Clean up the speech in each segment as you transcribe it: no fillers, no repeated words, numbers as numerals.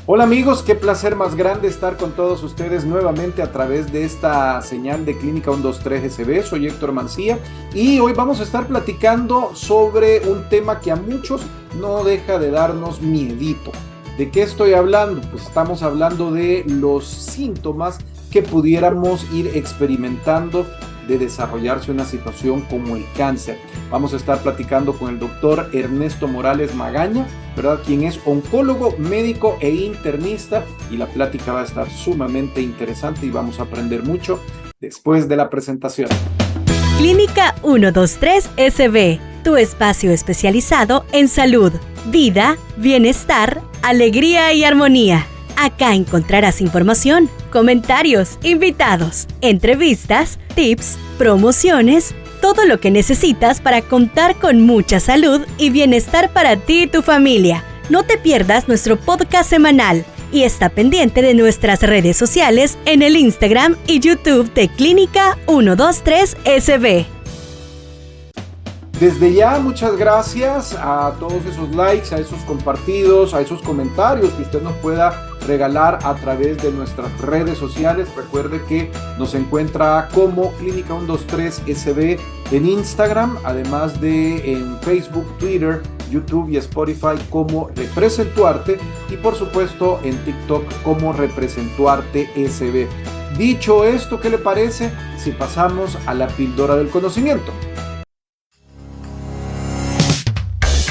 Hola amigos, qué placer más grande estar con todos ustedes nuevamente a través de esta señal de Clínica 123 SB. Soy Héctor Mancía y hoy vamos a estar platicando sobre un tema que a muchos no deja de darnos miedito. ¿De qué estoy hablando? Pues estamos hablando de los síntomas que pudiéramos ir experimentando de desarrollarse una situación como el cáncer. Vamos a estar platicando con el doctor Ernesto Morales Magaña, ¿verdad? Quien es oncólogo, médico e internista, y la plática va a estar sumamente interesante y vamos a aprender mucho después de la presentación. Clínica 123 SB, tu espacio especializado en salud, vida, bienestar, alegría y armonía. Acá encontrarás información, comentarios, invitados, entrevistas, tips, promociones, todo lo que necesitas para contar con mucha salud y bienestar para ti y tu familia. No te pierdas nuestro podcast semanal y está pendiente de nuestras redes sociales en el Instagram y YouTube de Clínica 123 SB. Desde ya, muchas gracias a todos esos likes, a esos compartidos, a esos comentarios que usted nos pueda regalar a través de nuestras redes sociales. Recuerde que nos encuentra como Clínica 123 SB en Instagram, además de en Facebook, Twitter, YouTube y Spotify como Representuarte, y por supuesto en TikTok como Representuarte SB. Dicho esto, ¿qué le parece si pasamos a la píldora del conocimiento?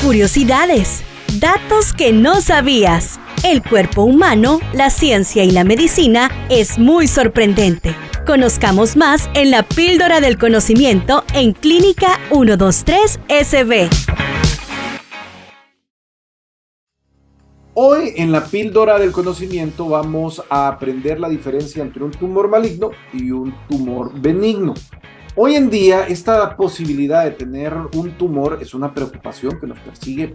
Curiosidades, datos que no sabías. El cuerpo humano, la ciencia y la medicina es muy sorprendente. Conozcamos más en la píldora del conocimiento en Clínica 123 SB. Hoy en la píldora del conocimiento vamos a aprender la diferencia entre un tumor maligno y un tumor benigno. Hoy en día, esta posibilidad de tener un tumor es una preocupación que nos persigue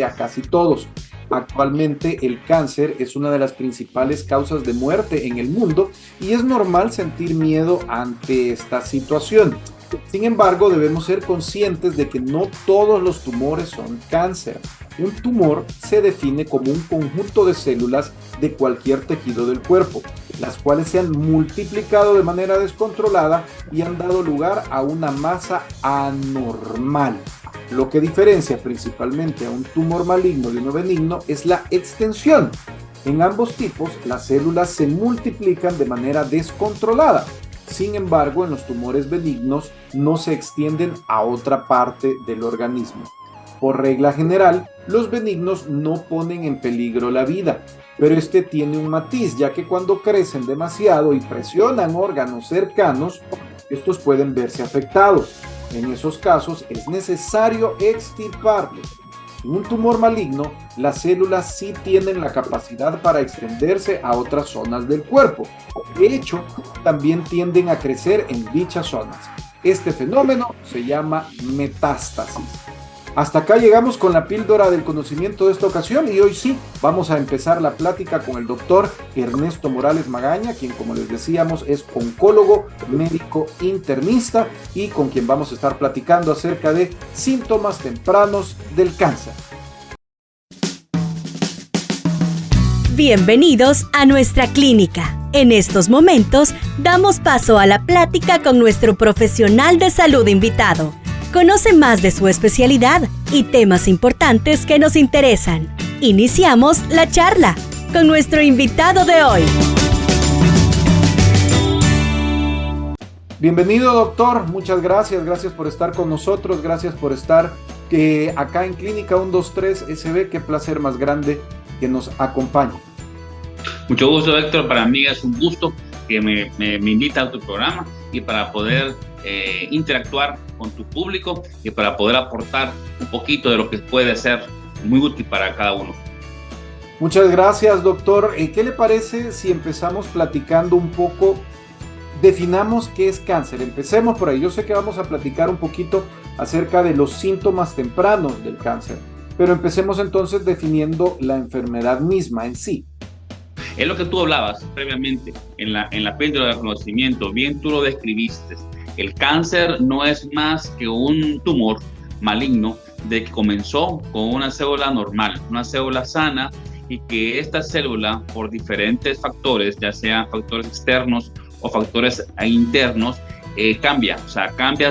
a casi todos. Actualmente, el cáncer es una de las principales causas de muerte en el mundo y es normal sentir miedo ante esta situación. Sin embargo, debemos ser conscientes de que no todos los tumores son cáncer. Un tumor se define como un conjunto de células de cualquier tejido del cuerpo, las cuales se han multiplicado de manera descontrolada y han dado lugar a una masa anormal. Lo que diferencia principalmente a un tumor maligno de uno benigno es la extensión. En ambos tipos, las células se multiplican de manera descontrolada. Sin embargo, en los tumores benignos no se extienden a otra parte del organismo. Por regla general, los benignos no ponen en peligro la vida, pero este tiene un matiz, ya que cuando crecen demasiado y presionan órganos cercanos, estos pueden verse afectados. En esos casos es necesario extirparlos. En un tumor maligno, las células sí tienen la capacidad para extenderse a otras zonas del cuerpo. De hecho, también tienden a crecer en dichas zonas. Este fenómeno se llama metástasis. Hasta acá llegamos con la píldora del conocimiento de esta ocasión y hoy sí vamos a empezar la plática con el doctor Ernesto Morales Magaña, quien, como les decíamos, es oncólogo, médico internista y con quien vamos a estar platicando acerca de síntomas tempranos del cáncer. Bienvenidos a nuestra clínica. En estos momentos damos paso a la plática con nuestro profesional de salud invitado. Conoce más de su especialidad y temas importantes que nos interesan. Iniciamos la charla con nuestro invitado de hoy. Bienvenido, doctor. Muchas gracias. Gracias por estar con nosotros. Gracias por estar acá en Clínica 123 SB. Qué placer más grande que nos acompañe. Mucho gusto, Héctor. Para mí es un gusto que me invita a tu programa y para poder interactuar con tu público y para poder aportar un poquito de lo que puede ser muy útil para cada uno. Muchas gracias, doctor. ¿Qué le parece si empezamos platicando un poco? Definamos qué es cáncer. Empecemos por ahí. Yo sé que vamos a platicar un poquito acerca de los síntomas tempranos del cáncer, pero empecemos entonces definiendo la enfermedad misma en sí. Es lo que tú hablabas previamente en la píldora del conocimiento. Bien, tú lo describiste. El cáncer no es más que un tumor maligno de que comenzó con una célula normal, una célula sana, y que esta célula, por diferentes factores, ya sean factores externos o factores internos, cambia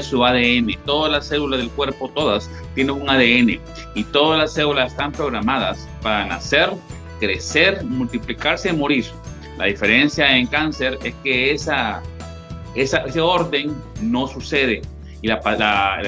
su ADN. Todas las células del cuerpo, todas, tienen un ADN y todas las células están programadas para nacer, crecer, multiplicarse y morir. La diferencia en cáncer es que ese orden no sucede y la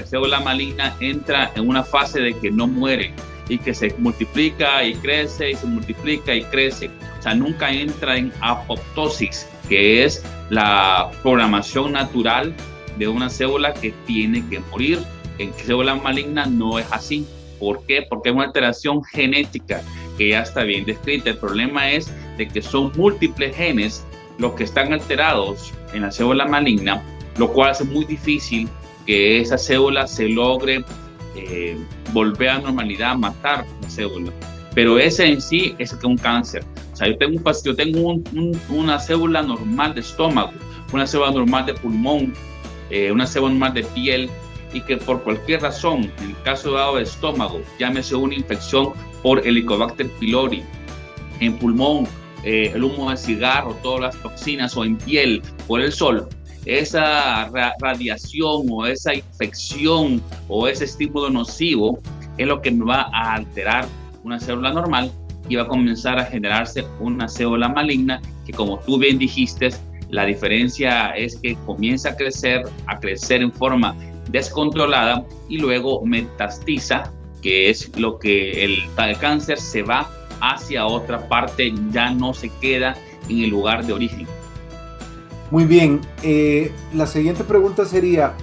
célula maligna entra en una fase de que no muere y que se multiplica y crece y se multiplica y crece. O sea, nunca entra en apoptosis, que es la programación natural de una célula que tiene que morir. En célula maligna no es así. ¿Por qué? Porque es una alteración genética que ya está bien descrita. El problema es de que son múltiples genes los que están alterados en la célula maligna, lo cual hace muy difícil que esa célula se logre volver a normalidad, matar la célula. Pero ese en sí es un cáncer. O sea, yo tengo una célula normal de estómago, una célula normal de pulmón, una célula normal de piel, y que por cualquier razón, en el caso dado de estómago, llámese una infección por Helicobacter pylori, en pulmón, el humo del cigarro, todas las toxinas, o en piel, por el sol, esa radiación o esa infección o ese estímulo nocivo es lo que me va a alterar una célula normal y va a comenzar a generarse una célula maligna que, como tú bien dijiste, la diferencia es que comienza a crecer en forma descontrolada y luego metastiza, que es lo que el cáncer se va hacia otra parte, ya no se queda en el lugar de origen. Muy bien, la siguiente pregunta sería,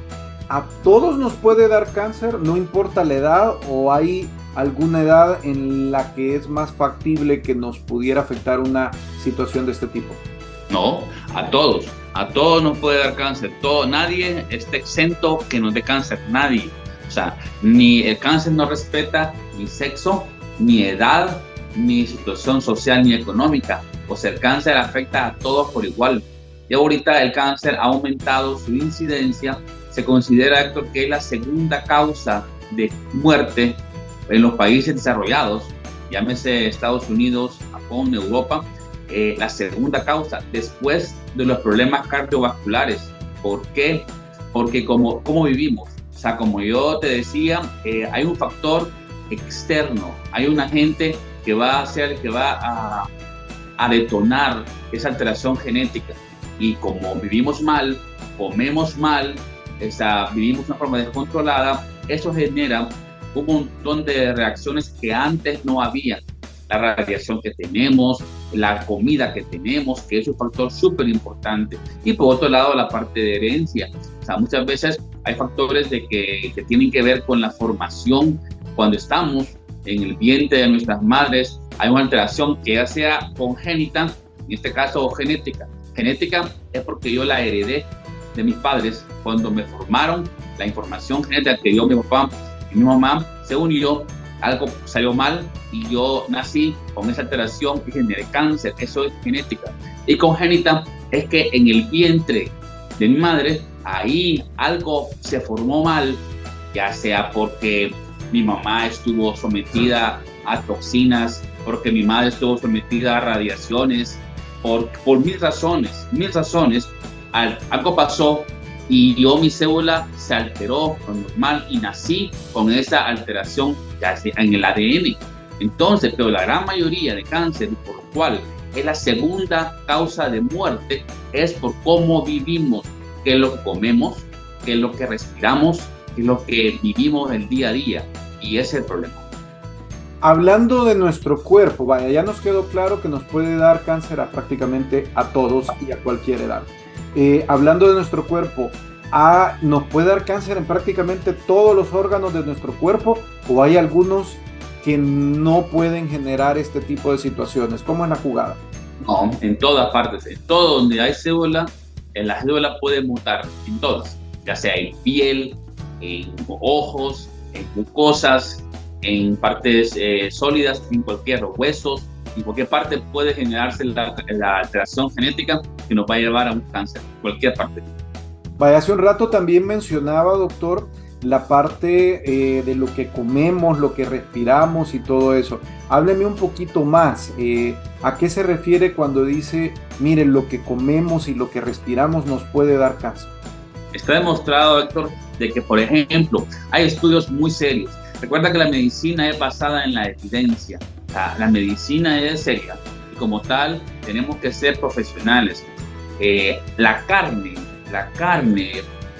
¿a todos nos puede dar cáncer, no importa la edad, o hay alguna edad en la que es más factible que nos pudiera afectar una situación de este tipo? No, a todos nos puede dar cáncer. Nadie está exento que nos dé cáncer, nadie. O sea, ni el cáncer no respeta ni sexo, ni edad, ni situación social, ni económica. O sea, el cáncer afecta a todos por igual. Y ahorita el cáncer ha aumentado su incidencia. Se considera, Héctor, que es la segunda causa de muerte en los países desarrollados, llámese Estados Unidos, Japón, Europa, la segunda causa después de los problemas cardiovasculares. ¿Por qué? Porque como vivimos, o sea, como yo te decía, hay un factor externo, hay un agente que va a detonar esa alteración genética, y como vivimos mal, comemos mal, vivimos de una forma descontrolada, eso genera un montón de reacciones que antes no había. La radiación que tenemos, la comida que tenemos, que es un factor súper importante. Y por otro lado, la parte de herencia. O sea, muchas veces hay factores que tienen que ver con la formación. Cuando estamos en el vientre de nuestras madres, hay una alteración que ya sea congénita, en este caso genética. Genética es porque yo la heredé de mis padres cuando me formaron. La información genética que dio mi papá y mi mamá se unió, algo salió mal y yo nací con esa alteración y generé cáncer. Eso es genética. Y congénita es que en el vientre de mi madre, ahí algo se formó mal, ya sea porque mi mamá estuvo sometida a toxinas, porque mi madre estuvo sometida a radiaciones, por mil razones, algo pasó y mi célula se alteró lo normal y nací con esa alteración en el ADN. Entonces, pero la gran mayoría de cáncer, por lo cual es la segunda causa de muerte, es por cómo vivimos, qué es lo que comemos, qué es lo que respiramos, qué es lo que vivimos el día a día, y ese es el problema. Hablando de nuestro cuerpo, vaya, ya nos quedó claro que nos puede dar cáncer prácticamente a todos y a cualquier edad. Hablando de nuestro cuerpo, ¿nos puede dar cáncer en prácticamente todos los órganos de nuestro cuerpo, o hay algunos que no pueden generar este tipo de situaciones? ¿Cómo es la jugada? No, en todas partes, en todo donde hay célula, la célula puede mutar, en todas, ya sea en piel, en ojos, en mucosas, en partes sólidas, en cualquier huesos, en cualquier parte puede generarse la alteración genética que nos va a llevar a un cáncer, cualquier parte. Vaya, hace un rato también mencionaba, doctor, la parte de lo que comemos, lo que respiramos y todo eso. Hábleme un poquito más. ¿A qué se refiere cuando dice, miren, lo que comemos y lo que respiramos nos puede dar cáncer? Está demostrado, Héctor, de que, por ejemplo, hay estudios muy serios. Recuerda que la medicina es basada en la evidencia. O sea, la medicina es seria y como tal tenemos que ser profesionales. La carne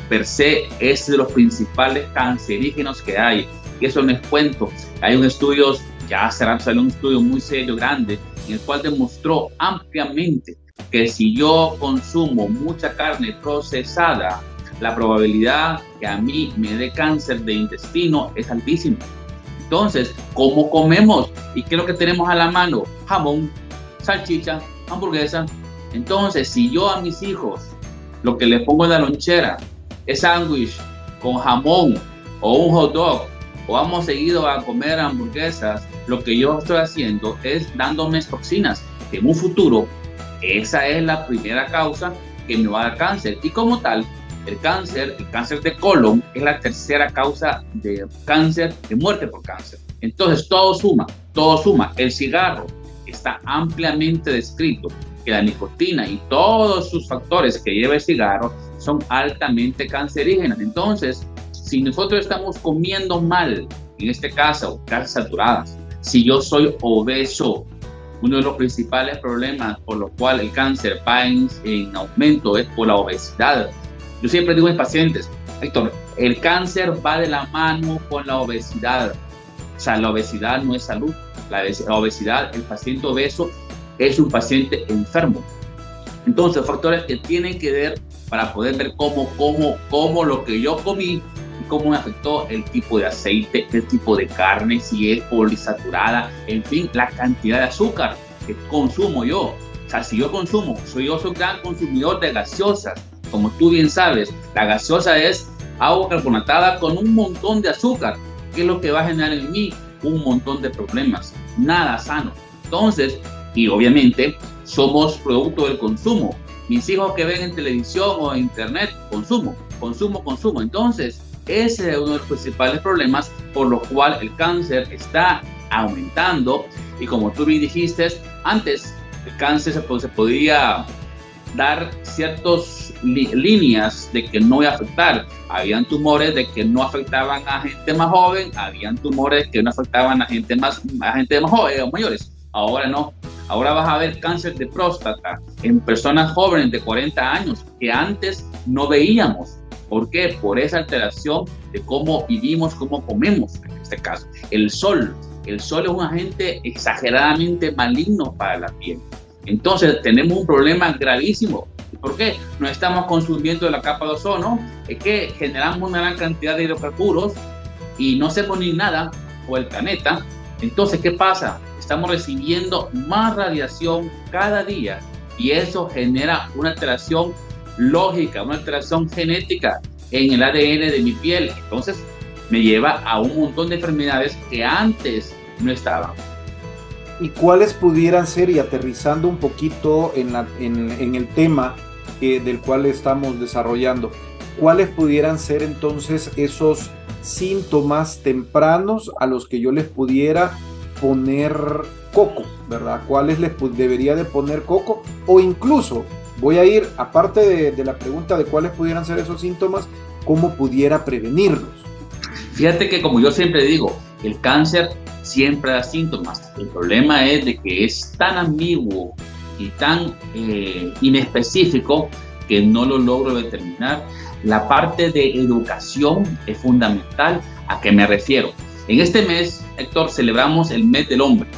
per se es de los principales cancerígenos que hay. Y eso no es cuento. Hay un estudio, ya salió un estudio muy serio, grande, en el cual demostró ampliamente que si yo consumo mucha carne procesada, la probabilidad que a mí me dé cáncer de intestino es altísima. Entonces, ¿cómo comemos? ¿Y qué es lo que tenemos a la mano? Jamón, salchicha, hamburguesa. Entonces, si yo a mis hijos lo que les pongo en la lonchera es sándwich con jamón o un hot dog, o vamos seguido a comer hamburguesas, lo que yo estoy haciendo es dándome toxinas. En un futuro, esa es la primera causa que me va a dar cáncer. Y como tal, el cáncer de colon es la tercera causa de cáncer, de muerte por cáncer. Entonces, todo suma. El cigarro está ampliamente descrito que la nicotina y todos sus factores que lleva el cigarro son altamente cancerígenos. Entonces, si nosotros estamos comiendo mal, en este caso, grasas saturadas, si yo soy obeso, uno de los principales problemas por los cuales el cáncer va en aumento es por la obesidad. Yo siempre digo a mis pacientes, Héctor, el cáncer va de la mano con la obesidad. O sea, la obesidad no es salud. La obesidad, el paciente obeso es un paciente enfermo. Entonces, factores que tienen que ver para poder ver cómo lo que yo comí y cómo me afectó el tipo de aceite, el tipo de carne, si es poliinsaturada, en fin, la cantidad de azúcar que consumo yo. O sea, si yo soy un gran consumidor de gaseosas. Como tú bien sabes, la gaseosa es agua carbonatada con un montón de azúcar, que es lo que va a generar en mí un montón de problemas. Nada sano. Entonces, y obviamente, somos producto del consumo. Mis hijos que ven en televisión o en internet, consumo. Entonces, ese es uno de los principales problemas por los cuales el cáncer está aumentando. Y como tú bien dijiste, antes el cáncer se podía dar ciertas líneas de que no iba a afectar. Habían tumores de que no afectaban a gente más joven, habían tumores que no afectaban a gente más joven o mayores. Ahora no. Ahora vas a ver cáncer de próstata en personas jóvenes de 40 años que antes no veíamos. ¿Por qué? Por esa alteración de cómo vivimos, cómo comemos, en este caso. El sol es un agente exageradamente maligno para la piel. Entonces tenemos un problema gravísimo. ¿Por qué? No estamos consumiendo la capa de ozono, es que generamos una gran cantidad de hidrocarburos y no hacemos ni nada por el planeta. Entonces, ¿qué pasa? Estamos recibiendo más radiación cada día y eso genera una alteración lógica, una alteración genética en el ADN de mi piel. Entonces, me lleva a un montón de enfermedades que antes no estaban. ¿Y cuáles pudieran ser, y aterrizando un poquito en el tema del cual estamos desarrollando, cuáles pudieran ser entonces esos síntomas tempranos a los que yo les pudiera poner coco, ¿verdad? ¿Cuáles les debería de poner coco? O incluso, voy a ir, aparte de la pregunta de cuáles pudieran ser esos síntomas, ¿cómo pudiera prevenirlos? Fíjate que, como yo siempre digo, el cáncer siempre da síntomas. El problema es de que es tan ambiguo y tan inespecífico que no lo logro determinar. La parte de educación es fundamental. ¿A qué me refiero? En este mes, Héctor, celebramos el mes del hombre.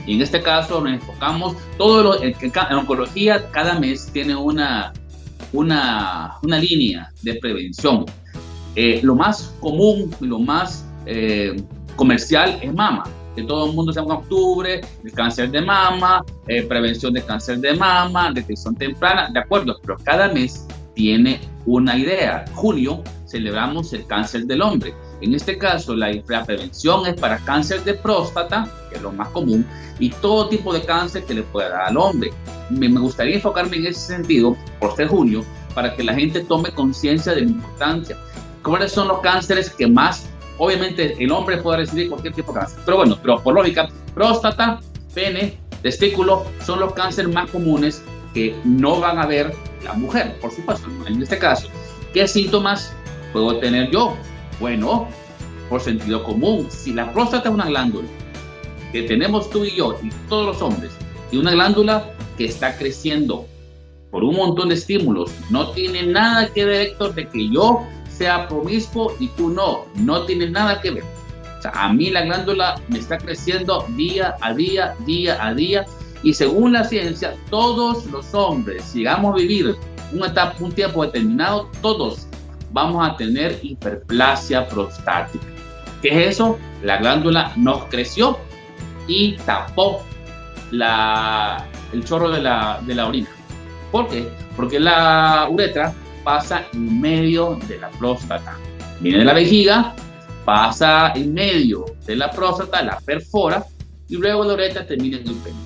Y en este caso nos enfocamos, en oncología cada mes tiene una línea de prevención. Lo más común y lo más comercial es mama, que todo el mundo sabe en octubre, el cáncer de mama, prevención de cáncer de mama, detección temprana, de acuerdo, pero cada mes tiene una idea. Junio celebramos el cáncer del hombre. En este caso, la prevención es para cáncer de próstata, que es lo más común, y todo tipo de cáncer que le pueda dar al hombre. Me gustaría enfocarme en ese sentido, por ser junio, para que la gente tome conciencia de la importancia. ¿Cuáles son los cánceres que más? Obviamente el hombre puede recibir cualquier tipo de cáncer, pero bueno, pero por lógica, próstata, pene, testículo son los cánceres más comunes que no van a ver la mujer, por supuesto. En este caso, ¿qué síntomas puedo tener yo? Bueno, por sentido común, si la próstata es una glándula que tenemos tú y yo y todos los hombres, y una glándula que está creciendo por un montón de estímulos, no tiene nada que ver, Héctor, de que yo sea promiscuo y tú no tiene nada que ver. O sea, a mí la glándula me está creciendo día a día, y según la ciencia, todos los hombres, si vamos a vivir un tiempo determinado, todos vamos a tener hiperplasia prostática. ¿Qué es eso? La glándula nos creció y tapó el chorro de la orina. ¿Por qué? Porque la uretra pasa en medio de la próstata. Viene de la vejiga, pasa en medio de la próstata, la perfora y luego la uretra termina en el pene.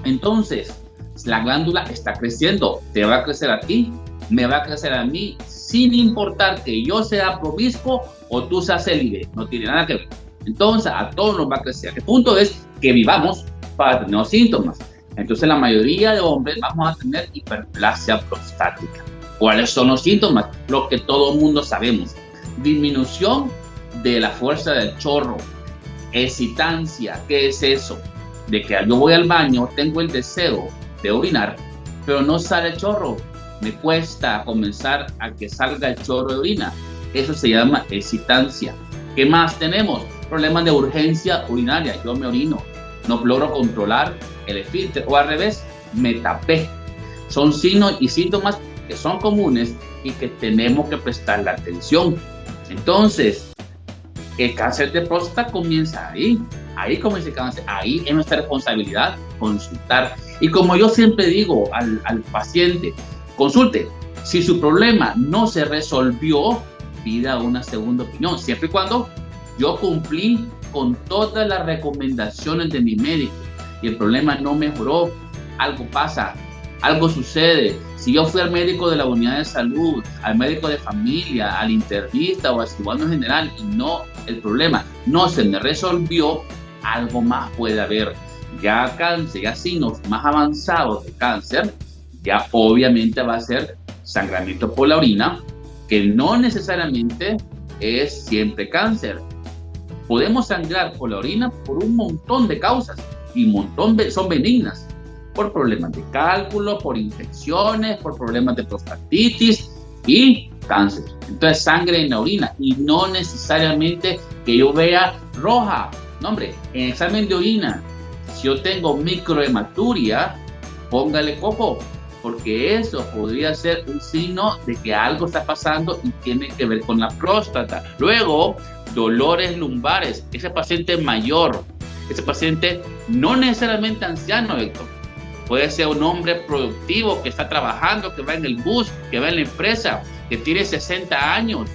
Entonces, la glándula está creciendo. Te va a crecer a ti, me va a crecer a mí, sin importar que yo sea promiscuo o tú seas célibe. No tiene nada que ver. Entonces, a todos nos va a crecer. El punto es que vivamos para tener los síntomas. Entonces, la mayoría de hombres vamos a tener hiperplasia prostática. ¿Cuáles son los síntomas? Lo que todo el mundo sabemos. Disminución de la fuerza del chorro. Excitancia. ¿Qué es eso? De que yo voy al baño, tengo el deseo de orinar, pero no sale el chorro. Me cuesta comenzar a que salga el chorro de orina. Eso se llama excitancia. ¿Qué más tenemos? Problemas de urgencia urinaria. Yo me orino, no logro controlar el esfínter, o al revés, me tapé. Son signos y síntomas que son comunes y que tenemos que prestarle atención. Entonces, el cáncer de próstata comienza ahí comienza el cáncer, ahí es nuestra responsabilidad consultar. Y como yo siempre digo al paciente, consulte, si su problema no se resolvió, pida una segunda opinión, siempre y cuando yo cumplí con todas las recomendaciones de mi médico y el problema no mejoró, algo pasa, algo sucede. Si yo fui al médico de la unidad de salud, al médico de familia, al internista o al cirujano general y el problema no se me resolvió, algo más puede haber. Ya cáncer, ya signos más avanzados de cáncer, ya obviamente va a ser sangramiento por la orina, que no necesariamente es siempre cáncer. Podemos sangrar por la orina por un montón de causas y son benignas, por problemas de cálculo, por infecciones, por problemas de prostatitis y cáncer. Entonces, sangre en la orina y no necesariamente que yo vea roja. No, hombre, en examen de orina, si yo tengo microhematuria, póngale coco, porque eso podría ser un signo de que algo está pasando y tiene que ver con la próstata. Luego, dolores lumbares. Ese paciente mayor, ese paciente no necesariamente anciano, Héctor. Puede ser un hombre productivo que está trabajando, que va en el bus, que va en la empresa, que tiene 60 años.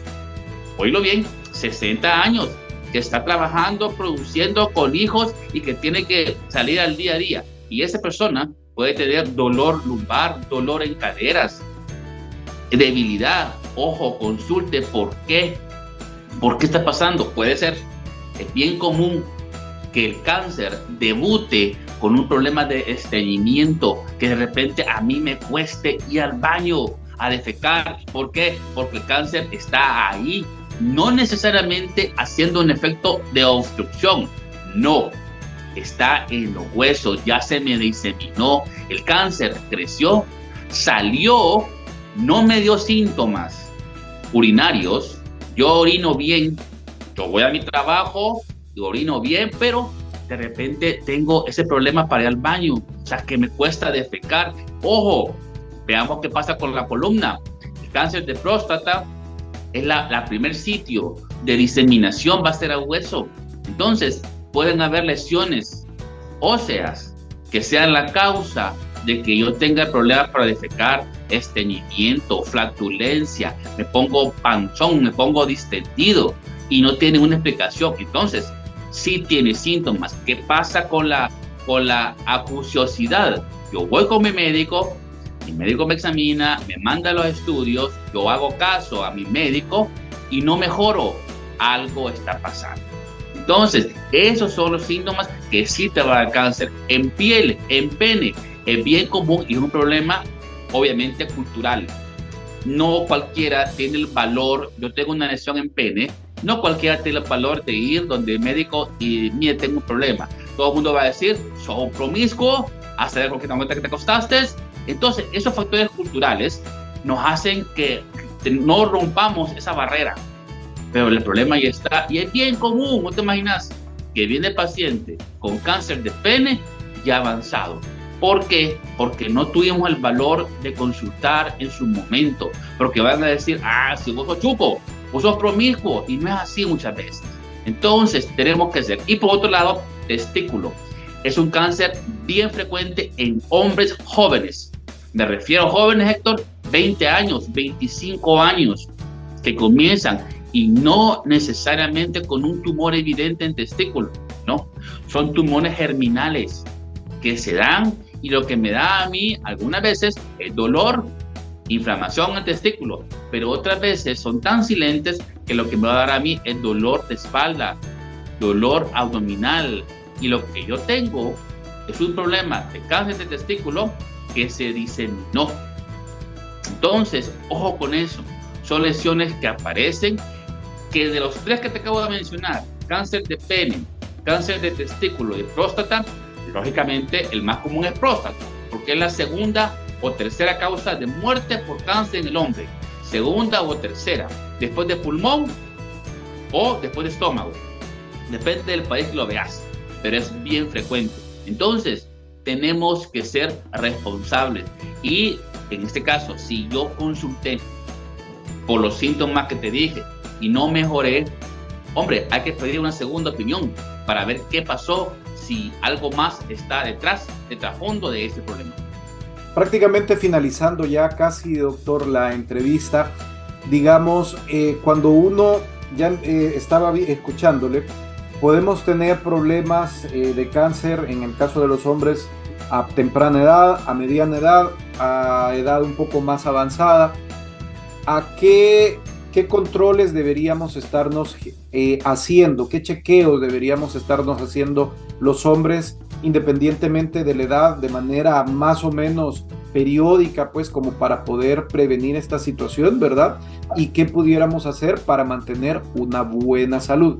Oílo bien, 60 años, que está trabajando, produciendo con hijos y que tiene que salir al día a día. Y esa persona puede tener dolor lumbar, dolor en caderas, debilidad. Ojo, consulte por qué. ¿Por qué está pasando? Puede ser, es bien común que el cáncer debute con un problema de estreñimiento, que de repente a mí me cueste ir al baño a defecar. ¿Por qué? Porque el cáncer está ahí, no necesariamente haciendo un efecto de obstrucción, no, está en los huesos, ya se me diseminó, el cáncer creció, salió, no me dio síntomas urinarios, yo orino bien, yo voy a mi trabajo, yo orino bien, pero de repente tengo ese problema para ir al baño, o sea, que me cuesta defecar. Ojo, veamos qué pasa con la columna. El cáncer de próstata es la primer sitio de diseminación, va a ser a hueso. Entonces, pueden haber lesiones óseas que sean la causa de que yo tenga problemas para defecar, estreñimiento, flatulencia, me pongo panzón, me pongo distendido y no tiene una explicación. Entonces, sí tiene síntomas. ¿Qué pasa con la acuciosidad? Yo voy con mi médico me examina, me manda los estudios, yo hago caso a mi médico y no mejoro, algo está pasando. Entonces, esos son los síntomas que sí te va a dar cáncer en piel, en pene. Es bien común y es un problema obviamente cultural. No cualquiera tiene el valor, yo tengo una lesión en pene, no cualquiera tiene el valor de ir donde el médico y mire, tengo un problema. Todo el mundo va a decir, sos promiscuo, hacer cualquier cuenta que te acostaste. Entonces, esos factores culturales nos hacen que no rompamos esa barrera. Pero el problema ya está, y es bien común, ¿no te imaginas? Que viene el paciente con cáncer de pene ya avanzado. ¿Por qué? Porque no tuvimos el valor de consultar en su momento. Porque van a decir, si vos sos chupo, vos sos promiscuo, y no es así muchas veces. Entonces, tenemos que hacer. Y por otro lado, testículo. Es un cáncer bien frecuente en hombres jóvenes. Me refiero a jóvenes, Héctor, 20 años, 25 años, que comienzan, y no necesariamente con un tumor evidente en testículo, no. Son tumores germinales que se dan, y lo que me da a mí algunas veces es dolor, inflamación en el testículo, pero otras veces son tan silentes que lo que me va a dar a mí es dolor de espalda, dolor abdominal, y lo que yo tengo es un problema de cáncer de testículo que se diseminó. Entonces, ojo con eso, son lesiones que aparecen, que de los tres que te acabo de mencionar, cáncer de pene, cáncer de testículo y próstata, lógicamente el más común es próstata, porque es la segunda o tercera causa de muerte por cáncer en el hombre, segunda o tercera, después de pulmón o después de estómago, depende del país que lo veas, pero es bien frecuente. Entonces, tenemos que ser responsables, y en este caso, si yo consulté por los síntomas que te dije y no mejoré, hombre, hay que pedir una segunda opinión para ver qué pasó, si algo más está detrás, de trasfondo de este problema. Prácticamente finalizando ya casi, doctor, la entrevista, digamos, cuando uno ya estaba escuchándole, podemos tener problemas de cáncer en el caso de los hombres a temprana edad, a mediana edad, a edad un poco más avanzada. ¿A qué controles deberíamos estarnos haciendo? ¿Qué chequeos deberíamos estarnos haciendo los hombres, independientemente de la edad, de manera más o menos periódica, pues, como para poder prevenir esta situación, ¿verdad? ¿Y qué pudiéramos hacer para mantener una buena salud?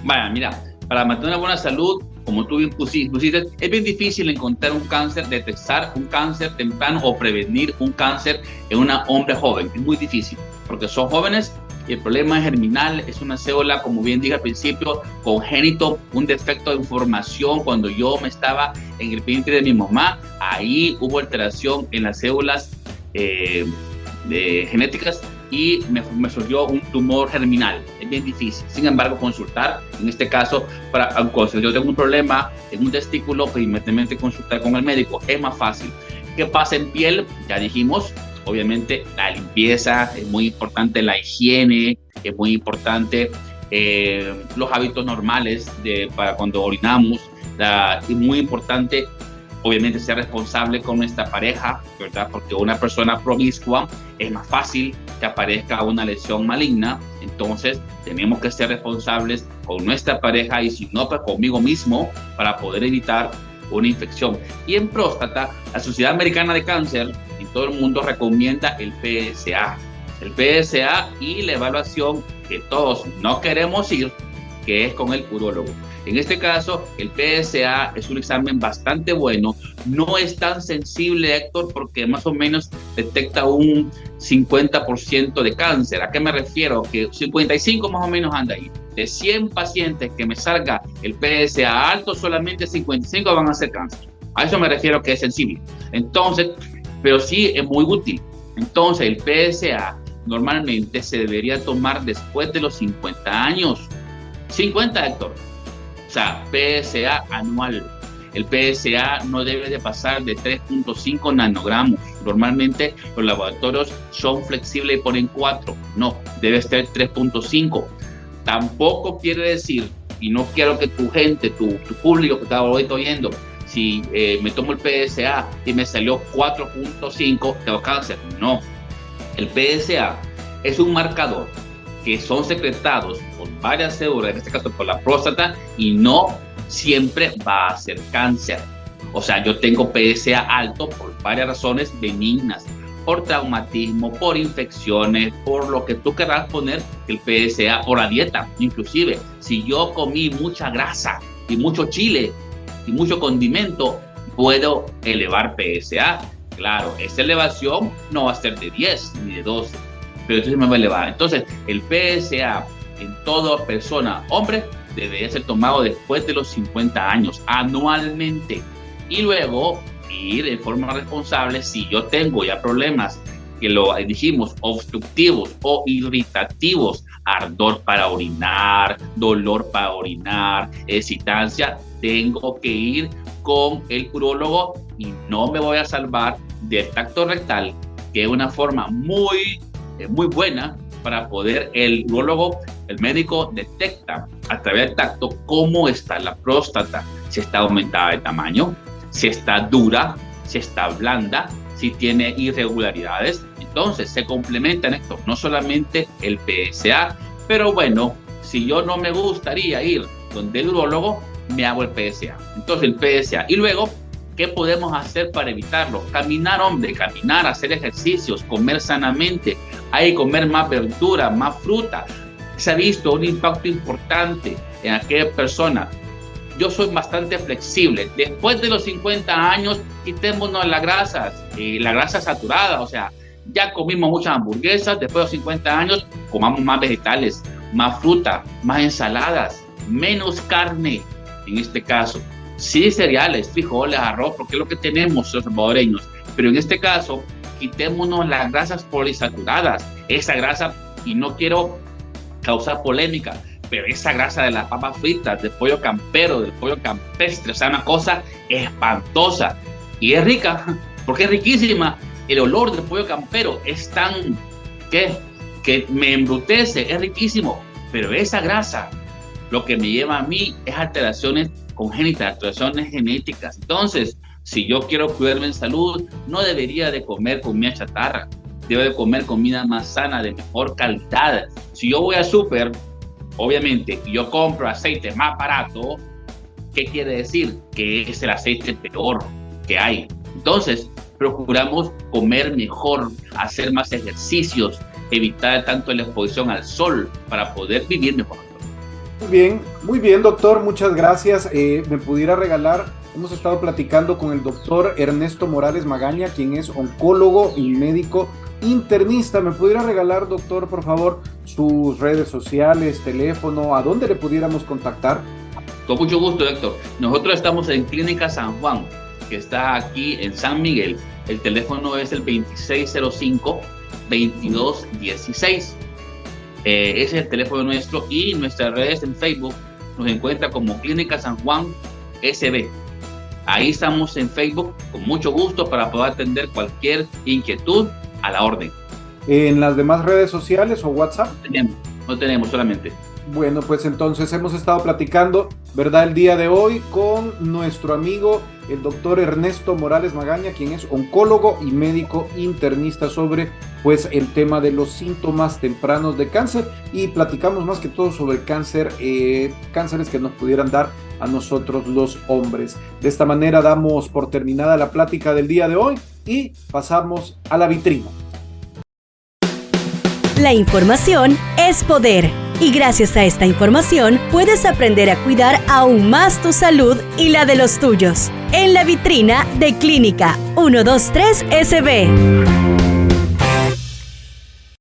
Bueno, mira, para mantener una buena salud, como tú bien pusiste, es bien difícil encontrar un cáncer, detectar un cáncer temprano o prevenir un cáncer en un hombre joven. Es muy difícil, porque son jóvenes y el problema es germinal, es una célula, como bien dije al principio, congénito, un defecto de información. Cuando yo me estaba en el vientre de mi mamá, ahí hubo alteración en las células genéticas, y me surgió un tumor germinal. Es bien difícil. Sin embargo, consultar, en este caso, si yo tengo un problema en un testículo, pues inmediatamente consultar con el médico es más fácil. ¿Qué pasa en piel? Ya dijimos, obviamente la limpieza es muy importante, la higiene es muy importante, los hábitos normales para cuando orinamos, es muy importante. Obviamente ser responsable con nuestra pareja, ¿verdad? Porque una persona promiscua es más fácil que aparezca una lesión maligna. Entonces tenemos que ser responsables con nuestra pareja, y si no, pues conmigo mismo, para poder evitar una infección. Y en próstata, la Sociedad Americana de Cáncer en todo el mundo recomienda el PSA. El PSA y la evaluación que todos no queremos ir, que es con el urólogo. En este caso, el PSA es un examen bastante bueno, no es tan sensible, Héctor, porque más o menos detecta un 50% de cáncer. ¿A qué me refiero? Que 55 más o menos anda ahí. De 100 pacientes que me salga el PSA alto, solamente 55 van a ser cáncer. A eso me refiero, que es sensible. Entonces, pero sí es muy útil. Entonces, el PSA normalmente se debería tomar después de los 50 años. 50, Héctor. O sea, PSA anual. El PSA no debe de pasar de 3.5 nanogramos. Normalmente los laboratorios son flexibles y ponen 4. No, debe ser 3.5. Tampoco quiere decir, y no quiero que tu gente, tu público que está ahorita oyendo, si me tomo el PSA y me salió 4.5, tengo cáncer. No. El PSA es un marcador que son secretados por varias células, en este caso por la próstata, y no siempre va a ser cáncer. O sea, yo tengo PSA alto por varias razones benignas, por traumatismo, por infecciones, por lo que tú querrás poner el PSA, por la dieta. Inclusive, si yo comí mucha grasa y mucho chile y mucho condimento, puedo elevar PSA. Claro, esa elevación no va a ser de 10 ni de 12, pero entonces me va a elevar. Entonces, el PSA en toda persona, hombre, debe ser tomado después de los 50 años, anualmente. Y luego ir de forma responsable si yo tengo ya problemas que lo dijimos, obstructivos o irritativos, ardor para orinar, dolor para orinar, excitancia, tengo que ir con el urólogo y no me voy a salvar del tacto rectal, que es una forma muy buena para poder el urólogo, el médico detecta a través del tacto cómo está la próstata, si está aumentada de tamaño, si está dura, si está blanda, si tiene irregularidades. Entonces se complementan esto, no solamente el PSA, pero bueno, si yo no me gustaría ir donde el urólogo, me hago el PSA. Entonces el PSA. Y luego, ¿qué podemos hacer para evitarlo? Caminar, hombre, caminar, hacer ejercicios, comer sanamente, hay que comer más verdura, más fruta. Se ha visto un impacto importante en aquella persona. Yo soy bastante flexible. Después de los 50 años, quitémonos las grasas, la grasa saturada. O sea, ya comimos muchas hamburguesas. Después de los 50 años, comamos más vegetales, más fruta, más ensaladas, menos carne, en este caso. Sí, cereales, frijoles, arroz, porque es lo que tenemos los salvadoreños. Pero en este caso, quitémonos las grasas polisaturadas. Esa grasa, y no quiero causar polémica, pero esa grasa de las papas fritas, del pollo campero, del pollo campestre, o sea, una cosa espantosa. Y es rica, porque es riquísima. El olor del pollo campero es tan, que me embrutece, es riquísimo. Pero esa grasa, lo que me lleva a mí es alteraciones congénitas, alteraciones genéticas. Entonces, si yo quiero cuidarme en salud, no debería de comer comida chatarra. Debo de comer comida más sana, de mejor calidad. Si yo voy al súper, obviamente, yo compro aceite más barato, ¿qué quiere decir? Que es el aceite peor que hay. Entonces, procuramos comer mejor, hacer más ejercicios, evitar tanto la exposición al sol para poder vivir mejor. Muy bien, doctor, muchas gracias. Me pudiera regalar, hemos estado platicando con el doctor Ernesto Morales Magaña, quien es oncólogo y médico internista. ¿Me pudiera regalar, doctor, por favor, sus redes sociales, teléfono, a dónde le pudiéramos contactar? Con mucho gusto, doctor. Nosotros estamos en Clínica San Juan, que está aquí en San Miguel. El teléfono es el 2605-2216. Ese es el teléfono nuestro, y nuestras redes en Facebook nos encuentra como Clínica San Juan SB. Ahí estamos en Facebook con mucho gusto para poder atender cualquier inquietud, a la orden. ¿En las demás redes sociales o WhatsApp? No tenemos solamente. Bueno, pues entonces hemos estado platicando, ¿verdad?, el día de hoy con nuestro amigo el doctor Ernesto Morales Magaña, quien es oncólogo y médico internista, sobre pues el tema de los síntomas tempranos de cáncer, y platicamos más que todo sobre el cáncer, cánceres que nos pudieran dar a nosotros los hombres. De esta manera damos por terminada la plática del día de hoy y pasamos a la vitrina. La información es poder, y gracias a esta información puedes aprender a cuidar aún más tu salud y la de los tuyos. En la vitrina de Clínica 123 SB.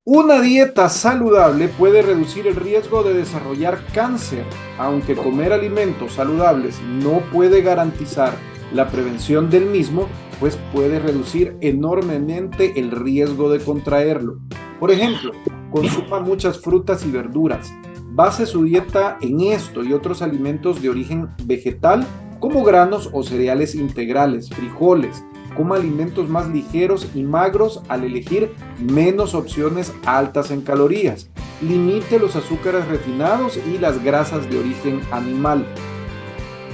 Una dieta saludable puede reducir el riesgo de desarrollar cáncer, aunque comer alimentos saludables no puede garantizar la prevención del mismo, pues puede reducir enormemente el riesgo de contraerlo. Por ejemplo, consuma muchas frutas y verduras. Base su dieta en esto y otros alimentos de origen vegetal, como granos o cereales integrales, frijoles. Coma alimentos más ligeros y magros al elegir menos opciones altas en calorías. Limite los azúcares refinados y las grasas de origen animal.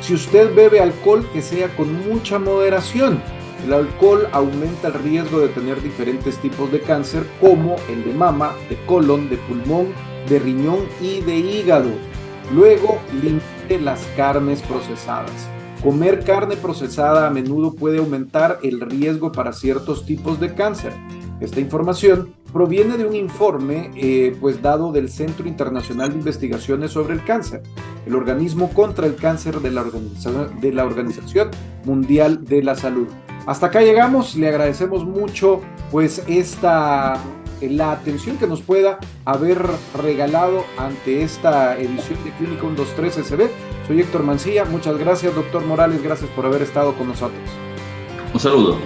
Si usted bebe alcohol, que sea con mucha moderación. El alcohol aumenta el riesgo de tener diferentes tipos de cáncer, como el de mama, de colon, de pulmón, de riñón y de hígado. Luego, limite las carnes procesadas. Comer carne procesada a menudo puede aumentar el riesgo para ciertos tipos de cáncer. Esta información proviene de un informe dado del Centro Internacional de Investigaciones sobre el Cáncer, el organismo contra el cáncer de la Organización Mundial de la Salud. Hasta acá llegamos, le agradecemos mucho la atención que nos pueda haber regalado ante esta edición de Clínica 123 SB. Soy Héctor Mancilla, muchas gracias, doctor Morales, gracias por haber estado con nosotros. Un saludo.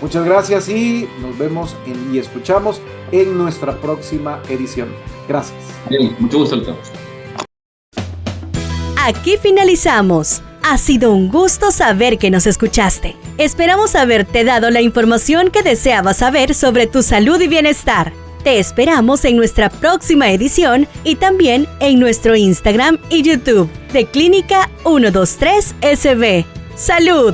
Muchas gracias y nos vemos y escuchamos en nuestra próxima edición. Gracias. Bien, mucho gusto, doctor. Aquí finalizamos. Ha sido un gusto saber que nos escuchaste. Esperamos haberte dado la información que deseabas saber sobre tu salud y bienestar. Te esperamos en nuestra próxima edición y también en nuestro Instagram y YouTube de Clínica 123 SB. ¡Salud!